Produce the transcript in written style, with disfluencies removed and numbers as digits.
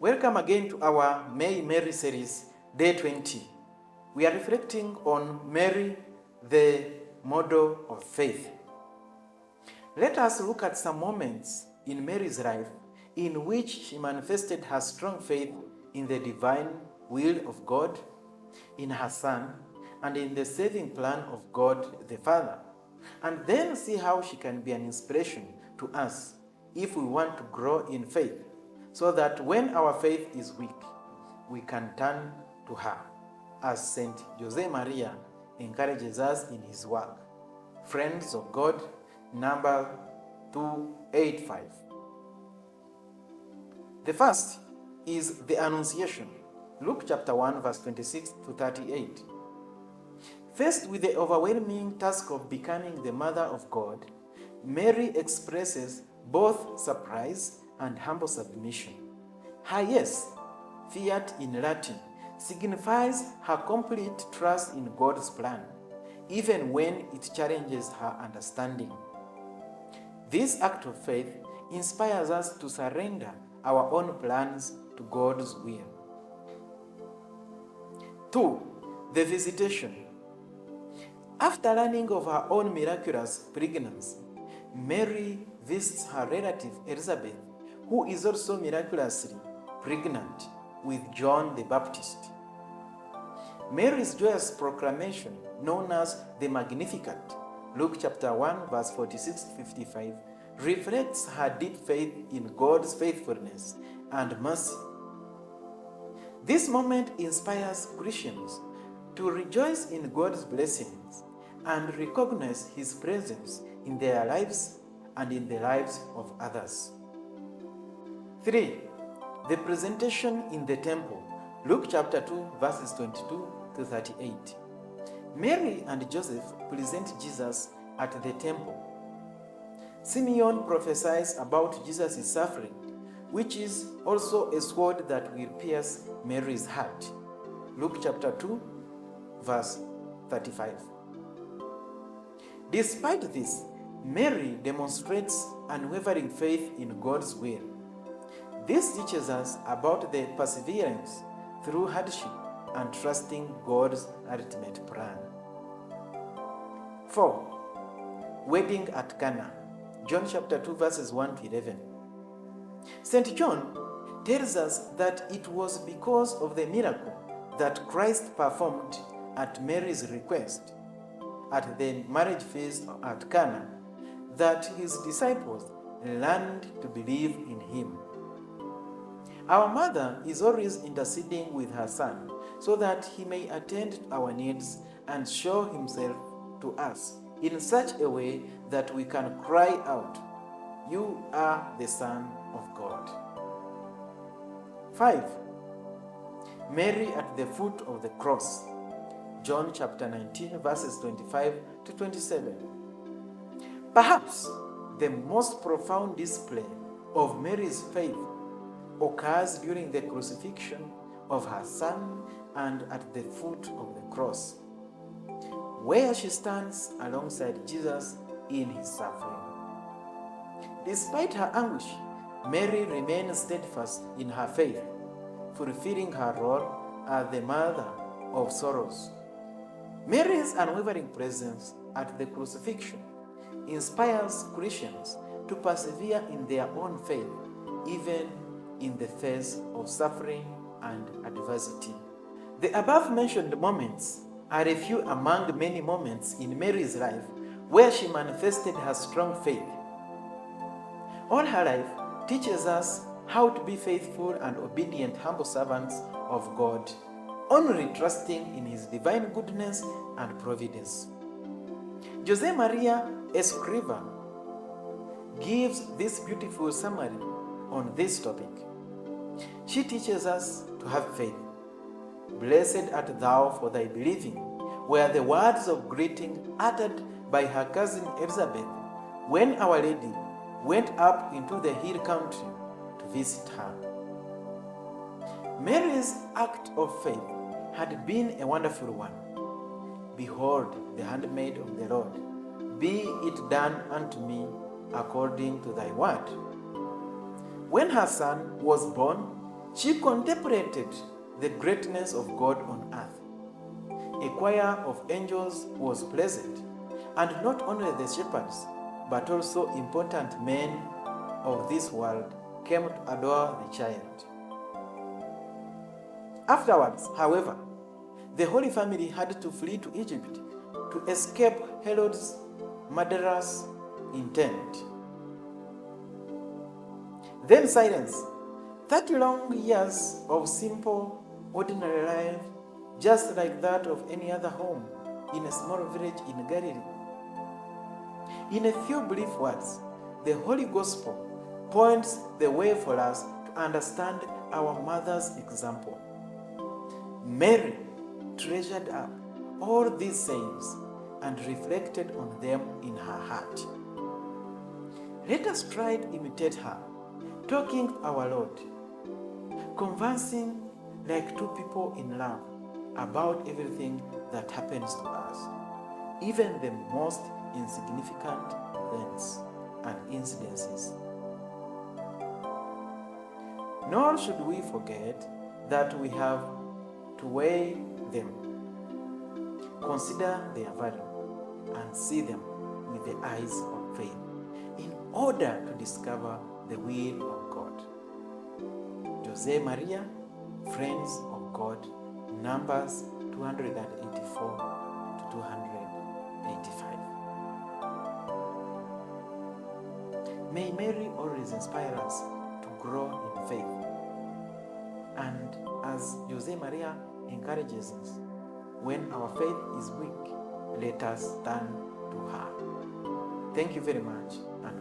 Welcome again to our May Mary series, Day 20. We are reflecting on Mary, the model of faith. Let us look at some moments in Mary's life in which she manifested her strong faith in the divine will of God, in her Son, and in the saving plan of God the Father, and then see how she can be an inspiration to us if we want to grow in faith, so that when our faith is weak, we can turn to her, as Saint Jose Maria encourages us in his work, Friends of God, number 285. The first is the Annunciation, Luke chapter 1, verse 26 to 38. Faced with the overwhelming task of becoming the mother of God, Mary expresses both surprise and humble submission. Her yes, fiat in Latin, signifies her complete trust in God's plan, even when it challenges her understanding. This act of faith inspires us to surrender our own plans to God's will. 2. The Visitation. After learning of her own miraculous pregnancy, Mary visits her relative Elizabeth, who is also miraculously pregnant with John the Baptist. Mary's joyous proclamation, known as the Magnificat, Luke chapter 1, verse 46 to 55, reflects her deep faith in God's faithfulness and mercy. This moment inspires Christians to rejoice in God's blessings and recognize His presence in their lives and in the lives of others. 3. The Presentation in the Temple, Luke chapter 2, verses 22 to 38. Mary and Joseph present Jesus at the temple. Simeon prophesies about Jesus' suffering, which is also a sword that will pierce Mary's heart. Luke chapter 2, verse 35. Despite this, Mary demonstrates unwavering faith in God's will. This teaches us about the perseverance through hardship and trusting God's ultimate plan. 4. Wedding at Cana, John chapter 2, verses 1 to 11. St. John tells us that it was because of the miracle that Christ performed at Mary's request at the marriage feast at Cana that his disciples learned to believe in him. Our mother is always interceding with her Son so that he may attend to our needs and show himself to us in such a way that we can cry out, "You are the Son of God." 5. Mary at the foot of the cross, John chapter 19, verses 25 to 27. Perhaps the most profound display of Mary's faith occurs during the crucifixion of her Son and at the foot of the cross, where she stands alongside Jesus in his suffering. Despite her anguish, Mary remains steadfast in her faith, fulfilling her role as the mother of sorrows. Mary's unwavering presence at the crucifixion inspires Christians to persevere in their own faith, even in the face of suffering and adversity. The above-mentioned moments are a few among many moments in Mary's life where she manifested her strong faith. All her life teaches us how to be faithful and obedient humble servants of God, only trusting in His divine goodness and providence. Jose Maria Escriva gives this beautiful summary on this topic. She teaches us to have faith. "Blessed art thou for thy believing," were the words of greeting uttered by her cousin Elizabeth when Our Lady went up into the hill country to visit her. Mary's act of faith had been a wonderful one. "Behold, the handmaid of the Lord, be it done unto me according to thy word." When her son was born, She contemplated the greatness of God on earth. A choir of angels was present, and not only the shepherds, but also important men of this world came to adore the child. Afterwards, however, the Holy Family had to flee to Egypt to escape Herod's murderous intent. Then silence. 30 long years of simple, ordinary life, just like that of any other home in a small village in Galilee. In a few brief words, the Holy Gospel points the way for us to understand our mother's example. Mary treasured up all these sayings and reflected on them in her heart. Let us try to imitate her, talking to our Lord, conversing like two people in love about everything that happens to us, even the most insignificant events and incidences. Nor should we forget that we have to weigh them, consider their value, and see them with the eyes of faith in order to discover the will of God. Jose Maria, Friends of God, Numbers 284 to 285. May Mary always inspire us to grow in faith. And as Jose Maria encourages us, when our faith is weak, let us turn to her. Thank you very much, and